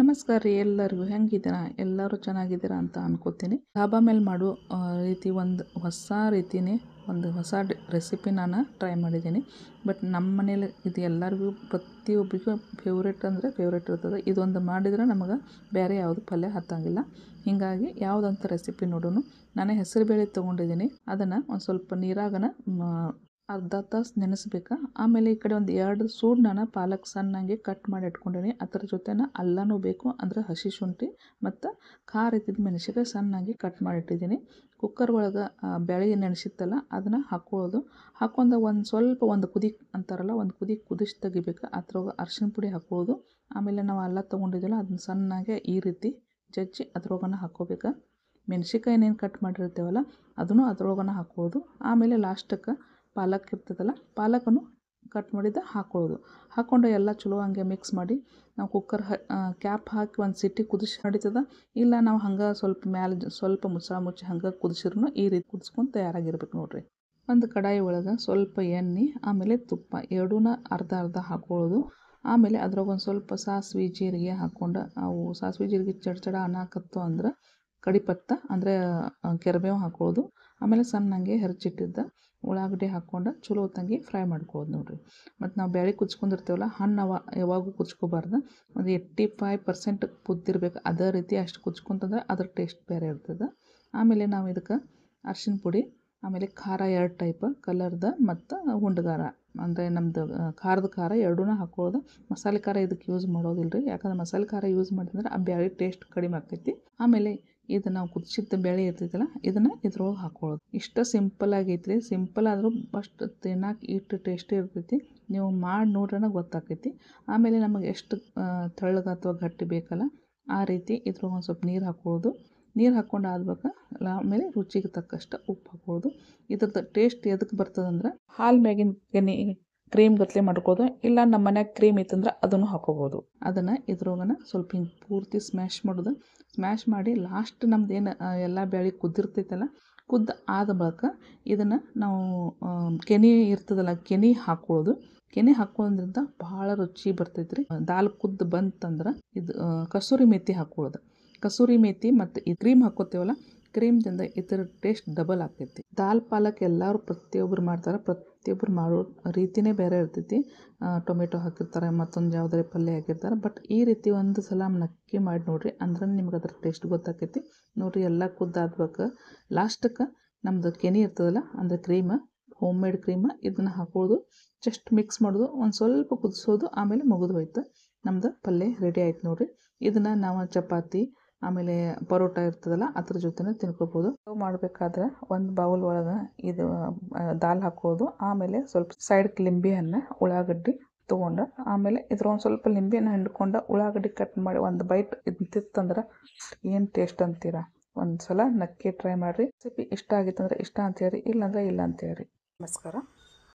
ನಮಸ್ಕಾರ ರೀ ಎಲ್ಲರಿಗೂ. ಹೆಂಗಿದ್ದೀರಾ? ಎಲ್ಲರೂ ಚೆನ್ನಾಗಿದ್ದೀರಾ ಅಂತ ಅನ್ಕೋತೀನಿ. ಧಾಬಾ ಮೇಲೆ ಮಾಡೋ ರೀತಿ ಒಂದು ಹೊಸ ರೀತಿನೇ ಒಂದು ಹೊಸ ರೆಸಿಪಿ ನಾನು ಟ್ರೈ ಮಾಡಿದ್ದೀನಿ. ಬಟ್ ನಮ್ಮ ಮನೇಲಿ ಇದು ಎಲ್ಲರಿಗೂ ಪ್ರತಿಯೊಬ್ಬರಿಗೂ ಫೇವ್ರೇಟ್ ಅಂದರೆ ಫೇವ್ರೇಟ್ ಇರ್ತದೆ. ಇದೊಂದು ಮಾಡಿದ್ರೆ ನಮಗೆ ಬೇರೆ ಯಾವುದು ಪಲ್ಯ ಹತ್ತಂಗಿಲ್ಲ. ಹೀಗಾಗಿ ಯಾವುದಂತ ರೆಸಿಪಿ ನೋಡೋಣ. ನಾನು ಹೆಸರು ಬೇಳೆ ತೊಗೊಂಡಿದ್ದೀನಿ. ಅದನ್ನು ಒಂದು ಸ್ವಲ್ಪ ನೀರಾಗನ ಅರ್ಧ ತಾಸು ನೆನೆಸ್ಬೇಕು. ಆಮೇಲೆ ಈ ಕಡೆ ಒಂದು 2 ಸೂಡು ನಾನು ಪಾಲಕ್ ಸಣ್ಣಂಗೆ ಕಟ್ ಮಾಡಿ ಇಟ್ಕೊಂಡೀನಿ. ಅದರ ಜೊತೆನ ಅಲ್ಲನೂ ಬೇಕು ಅಂದರೆ ಹಸಿ ಶುಂಠಿ ಮತ್ತು ಖಾರ ಇದ್ದಿದ್ದು ಮೆಣಸಿನ್ಕಾಯಿ ಸಣ್ಣಂಗೆ ಕಟ್ ಮಾಡಿ ಇಟ್ಟಿದ್ದೀನಿ. ಕುಕ್ಕರ್ ಒಳಗೆ ಬೇಳೆ ನೆನೆಸಿತ್ತಲ್ಲ ಅದನ್ನು ಹಾಕ್ಕೊಳ್ಳೋದು. ಹಾಕ್ಕೊಂಡು ಒಂದು ಕುದಿ ಅಂತಾರಲ್ಲ, ಒಂದು ಕುದಿ ಕುದಿಸಿ ತೆಗಿಬೇಕು. ಅದ್ರೊಳಗೆ ಅರ್ಶಿಣ ಪುಡಿ ಹಾಕ್ಕೊಳ್ಳೋದು. ಆಮೇಲೆ ನಾವು ಅಲ್ಲ ತೊಗೊಂಡಿದ್ದೀವಲ್ಲ ಅದನ್ನ ಸಣ್ಣಗೆ ಈ ರೀತಿ ಜಜ್ಜಿ ಅದ್ರೊಳಗನ ಹಾಕ್ಕೋಬೇಕು. ಮೆಣಸಿನ್ಕಾಯಿನೇನು ಕಟ್ ಮಾಡಿರ್ತೇವಲ್ಲ ಅದನ್ನು ಅದ್ರೊಳಗನ ಹಾಕ್ಕೊಳ್ಳೋದು. ಆಮೇಲೆ ಲಾಸ್ಟಕ್ಕೆ ಪಾಲಕ್ ಇರ್ತದಲ್ಲ, ಪಾಲಕನ್ನು ಕಟ್ ಮಾಡಿದ್ದ ಹಾಕ್ಕೊಳ್ಳೋದು. ಹಾಕ್ಕೊಂಡು ಎಲ್ಲ ಚಲೋ ಹಂಗೆ ಮಿಕ್ಸ್ ಮಾಡಿ ನಾವು ಕುಕ್ಕರ್ ಕ್ಯಾಪ್ ಹಾಕಿ ಒಂದು ಸಿಟಿ ಕುದಿಸಿ ನಡೀತದ. ಇಲ್ಲ ನಾವು ಹಂಗೆ ಸ್ವಲ್ಪ ಮ್ಯಾಲೆ ಸ್ವಲ್ಪ ಮುಚ್ಚಿ ಹಂಗೆ ಕುದಿಸಿದ್ರು ಈ ರೀತಿ ಕುದಿಸ್ಕೊಂಡು ತಯಾರಾಗಿರ್ಬೇಕು ನೋಡಿರಿ. ಒಂದು ಕಡಾಯಿ ಒಳಗೆ ಸ್ವಲ್ಪ ಎಣ್ಣೆ ಆಮೇಲೆ ತುಪ್ಪ ಎರಡೂ ಅರ್ಧ ಅರ್ಧ ಹಾಕ್ಕೊಳ್ಳೋದು. ಆಮೇಲೆ ಅದ್ರಾಗೊಂದು ಸ್ವಲ್ಪ ಸಾಸಿವೆ ಜೀರಿಗೆ ಹಾಕ್ಕೊಂಡು ಅವು ಸಾಸಿವೆ ಜೀರಿಗೆ ಚಡ ಅನ್ನಕತ್ತು ಅಂದ್ರೆ ಕಡಿಪತ್ತ ಅಂದರೆ ಕೆರಬೇವು ಹಾಕ್ಕೊಳ್ಳೋದು. ಆಮೇಲೆ ಸಣ್ಣಂಗೆ ಹೆರ್ಚಿಟ್ಟಿದ್ದ ಉಳ್ಳಾಗಡ್ಡಿ ಹಾಕ್ಕೊಂಡು ಚಲೋ ಹೊತ್ತಂಗೆ ಫ್ರೈ ಮಾಡ್ಕೊಳ್ಳೋದು ನೋಡಿರಿ. ಮತ್ತು ನಾವು ಬೇಳೆ ಕುದಿಸ್ಕೊಂಡಿರ್ತೀವಲ್ಲ, ಹಣ್ಣು ಯಾವಾಗೂ ಕುದಿಸ್ಕೋಬಾರ್ದು. ಒಂದು 85% ಕುದ್ದಿರ್ಬೇಕು. ಅದೇ ರೀತಿ ಅಷ್ಟು ಕುದಿಸ್ಕೊಂತಂದ್ರೆ ಅದ್ರ ಟೇಸ್ಟ್ ಬೇರೆ ಇರ್ತದೆ. ಆಮೇಲೆ ನಾವು ಇದಕ್ಕೆ ಅರ್ಶಿಣ ಪುಡಿ ಆಮೇಲೆ ಖಾರ 2 ಟೈಪ್ ಕಲರ್ದು ಮತ್ತು ಹುಂಡ್ಗಾರ ಅಂದರೆ ನಮ್ಮದು ಖಾರದ ಖಾರ ಎರಡೂ ಹಾಕ್ಕೊಳ್ಳೋದು. ಮಸಾಲೆ ಖಾರ ಇದಕ್ಕೆ ಯೂಸ್ ಮಾಡೋದಿಲ್ಲ ರೀ. ಯಾಕಂದ್ರೆ ಮಸಾಲೆ ಖಾರ ಯೂಸ್ ಮಾಡಿದ್ರೆ ಆ ಬೇಳೆ ಟೇಸ್ಟ್ ಕಡಿಮೆ ಆಗ್ತೈತಿ. ಆಮೇಲೆ ಇದು ನಾವು ಕುದಿಸಿದ ಬೇಳೆ ಇರ್ತೈತಲ್ಲ ಇದನ್ನು ಇದ್ರೊಳಗೆ ಹಾಕ್ಕೊಳ್ಳೋದು. ಇಷ್ಟು ಸಿಂಪಲ್ ಆಗೈತ್ರಿ. ಸಿಂಪಲ್ ಆದರೂ ಫಸ್ಟ್ ತಿನ್ನಕ್ಕೆ ಇಷ್ಟು ಟೇಸ್ಟಿ ಇರ್ತೈತಿ. ನೀವು ಮಾಡಿ ನೋಡ್ರೇ ಗೊತ್ತಾಗ್ತೈತಿ. ಆಮೇಲೆ ನಮಗೆ ಎಷ್ಟು ತೆಳ್ಳಗೆ ಅಥವಾ ಗಟ್ಟಿ ಬೇಕಲ್ಲ ಆ ರೀತಿ ಇದ್ರೊಳಗೆ ಒಂದು ಸ್ವಲ್ಪ ನೀರು ಹಾಕ್ಕೊಳ್ಳೋದು. ನೀರು ಹಾಕ್ಕೊಂಡು ಆದ್ಬೇಕು. ಆಮೇಲೆ ರುಚಿಗೆ ತಕ್ಕಷ್ಟು ಉಪ್ಪು ಹಾಕ್ಕೊಳ್ಳೋದು. ಇದ್ರದ್ದು ಟೇಸ್ಟ್ ಎದಕ್ಕೆ ಬರ್ತದಂದ್ರೆ ಹಾಲು ಮ್ಯಾಗಿನ ಕೆನೆ ಕ್ರೀಮ್ ಗತ್ಲೆ ಮಾಡ್ಕೊಳ್ಳೋದು. ಇಲ್ಲ ನಮ್ಮ ಮನ್ಯಾಗ ಕ್ರೀಮ್ ಇತ್ತಂದ್ರೆ ಅದನ್ನು ಹಾಕೋಬೋದು. ಅದನ್ನು ಇದ್ರೊಳಗನ ಸ್ವಲ್ಪ ಹಿಂಗೆ ಪೂರ್ತಿ ಸ್ಮ್ಯಾಶ್ ಮಾಡೋದು. ಸ್ಮ್ಯಾಶ್ ಮಾಡಿ ಲಾಸ್ಟ್ ನಮ್ದು ಏನು ಎಲ್ಲ ಬೇಳೆ ಕುದ್ದಿರ್ತೈತಲ್ಲ, ಆದ ಬಳಿಕ ಇದನ್ನು ನಾವು ಕೆನೆ ಇರ್ತದಲ್ಲ ಕೆನೆ ಹಾಕ್ಕೊಳ್ಳೋದು. ಕೆನೆ ಹಾಕೋದ್ರಿಂದ ಭಾಳ ರುಚಿ ಬರ್ತೈತೆ ರೀ. ದಾಲ್ ಕುದ್ದು ಬಂತಂದ್ರೆ ಇದು ಕಸೂರಿ ಮೇಥಿ ಹಾಕ್ಕೊಳ್ಳೋದು. ಕಸೂರಿ ಮೇಥಿ ಮತ್ತು ಈ ಕ್ರೀಮ್ ಹಾಕ್ಕೋತೀವಲ್ಲ, ಕ್ರೀಮ್ದಿಂದ ಇದರ ಟೇಸ್ಟ್ ಡಬಲ್ ಆಗ್ತೈತಿ. ದಾಲ್ ಪಾಲಕ್ ಎಲ್ಲರೂ ಪ್ರತಿಯೊಬ್ಬರು ಮಾಡ್ತಾರೆ. ಪ್ರತಿಯೊಬ್ಬರು ಮಾಡೋ ರೀತಿಯೇ ಬೇರೆ ಇರ್ತೈತಿ. ಟೊಮೆಟೊ ಹಾಕಿರ್ತಾರೆ, ಮತ್ತೊಂದು ಯಾವುದೇ ಪಲ್ಯ ಹಾಕಿರ್ತಾರೆ. ಬಟ್ ಈ ರೀತಿ ಒಂದು ಸಲ ನಕ್ಕಿ ಮಾಡಿ ನೋಡಿರಿ, ಅಂದ್ರೆ ನಿಮ್ಗೆ ಅದ್ರ ಟೇಸ್ಟ್ ಗೊತ್ತಾಕೈತಿ. ನೋಡಿರಿ ಎಲ್ಲ ಕುದ್ದಾದ್ಬೇಕು. ಲಾಸ್ಟಕ್ಕೆ ನಮ್ಮದು ಕೆನೆ ಇರ್ತದಲ್ಲ ಅಂದರೆ ಕ್ರೀಮ್, ಹೋಮ್ ಮೇಡ್ ಕ್ರೀಮ್, ಇದನ್ನು ಹಾಕೋದು. ಜಸ್ಟ್ ಮಿಕ್ಸ್ ಮಾಡೋದು, ಒಂದು ಸ್ವಲ್ಪ ಕುದಿಸೋದು, ಆಮೇಲೆ ಮುಗಿದು ಹೋಯ್ತು. ನಮ್ದು ಪಲ್ಯ ರೆಡಿ ಆಯ್ತು ನೋಡಿರಿ. ಇದನ್ನು ನಾವು ಚಪಾತಿ ಆಮೇಲೆ ಪರೋಟ ಇರ್ತದಲ್ಲ ಅದ್ರ ಜೊತೆನೇ ತಿನ್ಕೋಬೋದು. ಮಾಡಬೇಕಾದ್ರೆ ಒಂದು ಬೌಲ್ ಒಳಗೆ ಇದು ದಾಲ್ ಹಾಕೋದು. ಆಮೇಲೆ ಸ್ವಲ್ಪ ಸೈಡ್ಗೆ ಲಿಂಬೆ ಹಣ್ಣು ಉಳ್ಳಾಗಡ್ಡಿ ತೊಗೊಂಡು ಆಮೇಲೆ ಒಂದು ಸ್ವಲ್ಪ ಲಿಂಬೆನ ಹಿಂಡ್ಕೊಂಡು ಉಳ್ಳಾಗಡ್ಡಿ ಕಟ್ ಮಾಡಿ ಒಂದು ಬೈಟ್ ತಿತ್ತಂದ್ರೆ ಏನು ಟೇಸ್ಟ್ ಅಂತೀರಾ. ಒಂದು ಸಲ ನಕ್ಕಿ ಟ್ರೈ ಮಾಡಿರಿ. ರೆಸಿಪಿ ಇಷ್ಟ ಆಗಿತ್ತಂದ್ರೆ ಇಷ್ಟ ಅಂತ ಹೇಳ್ರಿ, ಇಲ್ಲಾಂದ್ರೆ ಇಲ್ಲ ಅಂತ ಹೇಳ್ರಿ. ನಮಸ್ಕಾರ.